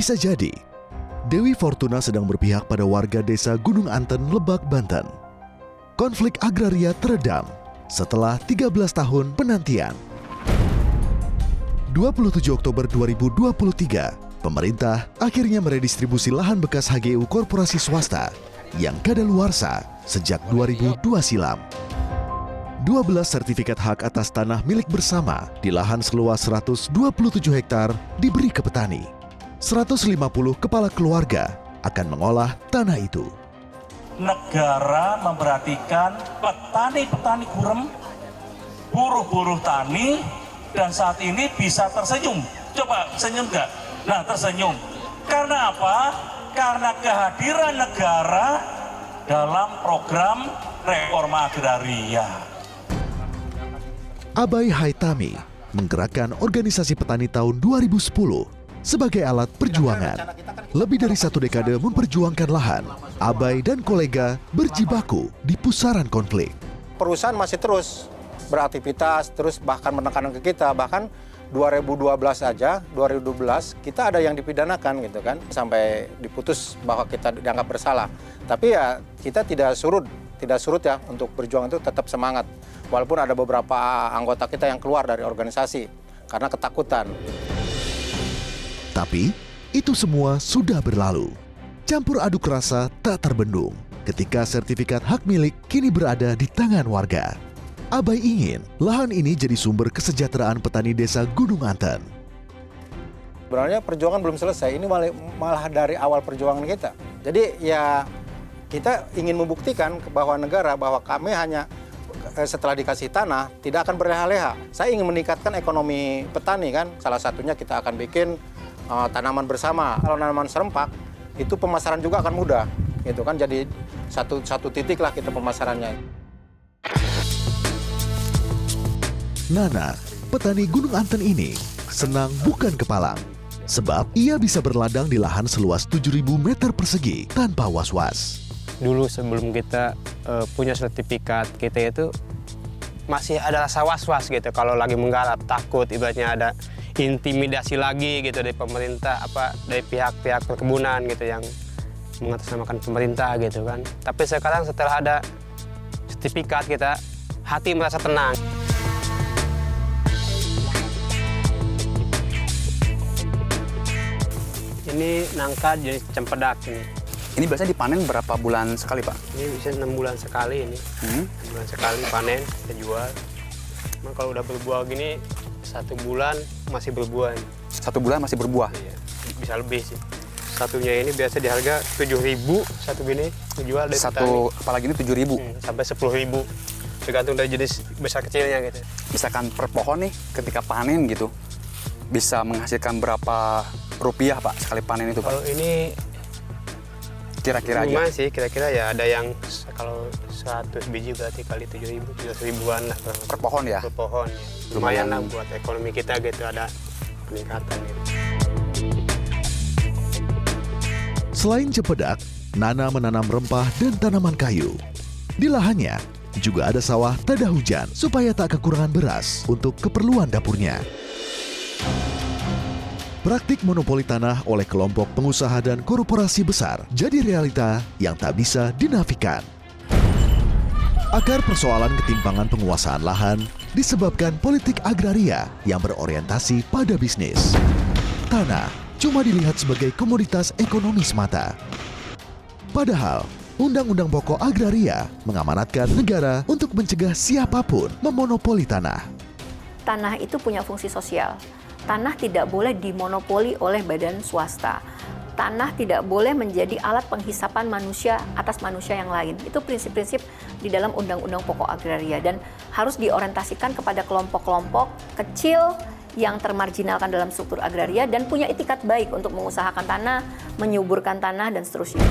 Bisa jadi, Dewi Fortuna sedang berpihak pada warga desa Gunung Anten, Lebak, Banten. Konflik agraria teredam setelah 13 tahun penantian. 27 Oktober 2023, pemerintah akhirnya meredistribusi lahan bekas HGU korporasi swasta yang kadaluarsa sejak 2002 silam. 12 sertifikat hak atas tanah milik bersama di lahan seluas 127 hektar diberi ke petani. 150 kepala keluarga akan mengolah tanah itu. Negara memperhatikan petani-petani gurem, buruh-buruh tani, dan saat ini bisa tersenyum. Coba senyum nggak? Nah, tersenyum. Karena apa? Karena kehadiran negara dalam program reforma agraria. Abai Haitami menggerakkan organisasi petani tahun 2010 sebagai alat perjuangan. Lebih dari 1 dekade memperjuangkan lahan, Abai dan kolega berjibaku di pusaran konflik. Perusahaan masih terus beraktivitas, terus bahkan menekankan ke kita, bahkan 2012 aja, 2012 kita ada yang dipidanakan gitu kan, sampai diputus bahwa kita dianggap bersalah. Tapi ya kita tidak surut ya untuk berjuang itu tetap semangat. Walaupun ada beberapa anggota kita yang keluar dari organisasi karena ketakutan. Tapi itu semua sudah berlalu. Campur aduk rasa tak terbendung ketika sertifikat hak milik kini berada di tangan warga. Abai ingin lahan ini jadi sumber kesejahteraan petani desa Gunung Anten. Sebenarnya perjuangan belum selesai, ini malah dari awal perjuangan kita. Jadi ya kita ingin membuktikan bahwa negara, bahwa kami hanya setelah dikasih tanah tidak akan berleha-leha. Saya ingin meningkatkan ekonomi petani kan, salah satunya kita akan bikin tanaman bersama. Kalau tanaman serempak itu pemasaran juga akan mudah, gitu kan. Jadi satu titik lah kita pemasarannya. Nana, petani Gunung Anten ini senang bukan kepalang, sebab ia bisa berladang di lahan seluas 7.000 meter persegi tanpa was-was. Dulu sebelum kita punya sertifikat, kita itu masih ada rasa was-was gitu. Kalau lagi menggarap, takut ibaratnya ada intimidasi lagi gitu dari pemerintah, dari pihak-pihak perkebunan gitu yang mengatasnamakan pemerintah gitu kan. Tapi sekarang setelah ada sertifikat, kita hati merasa tenang. Ini nangka jenis cempedak ini. Ini biasanya dipanen berapa bulan sekali, Pak? Ini bisa 6 bulan sekali ini. 6 bulan sekali panen, kita jual. Nah, kalau udah berbuah gini, 1 bulan masih berbuah. 1 bulan masih berbuah? Iya, bisa lebih sih. Satunya ini biasa di harga 7.000, satu gini dijual dari petani. Apalagi ini 7.000? Sampai 10.000. Tergantung dari jenis besar kecilnya gitu. Misalkan per pohon nih, ketika panen gitu, bisa menghasilkan berapa rupiah, Pak, sekali panen itu, Pak? Kalau ini kira-kira aja? Lumayan sih, kira-kira ya ada yang kalau 100 biji berarti kali 7.000, 7.000-an lah. Per pohon ya? Per pohon ya. Lumayan lah buat ekonomi kita gitu, ada peningkatan gitu. Selain cempedak, Nana menanam rempah dan tanaman kayu. Di lahannya juga ada sawah tada hujan supaya tak kekurangan beras untuk keperluan dapurnya. Praktik monopoli tanah oleh kelompok pengusaha dan korporasi besar jadi realita yang tak bisa dinafikan. Akar persoalan ketimpangan penguasaan lahan disebabkan politik agraria yang berorientasi pada bisnis. Tanah cuma dilihat sebagai komoditas ekonomi semata. Padahal, Undang-Undang Pokok Agraria mengamanatkan negara untuk mencegah siapapun memonopoli tanah. Tanah itu punya fungsi sosial. Tanah tidak boleh dimonopoli oleh badan swasta. Tanah tidak boleh menjadi alat penghisapan manusia atas manusia yang lain. Itu prinsip-prinsip di dalam Undang-Undang Pokok Agraria dan harus diorientasikan kepada kelompok-kelompok kecil yang termarginalkan dalam struktur agraria dan punya itikat baik untuk mengusahakan tanah, menyuburkan tanah, dan seterusnya.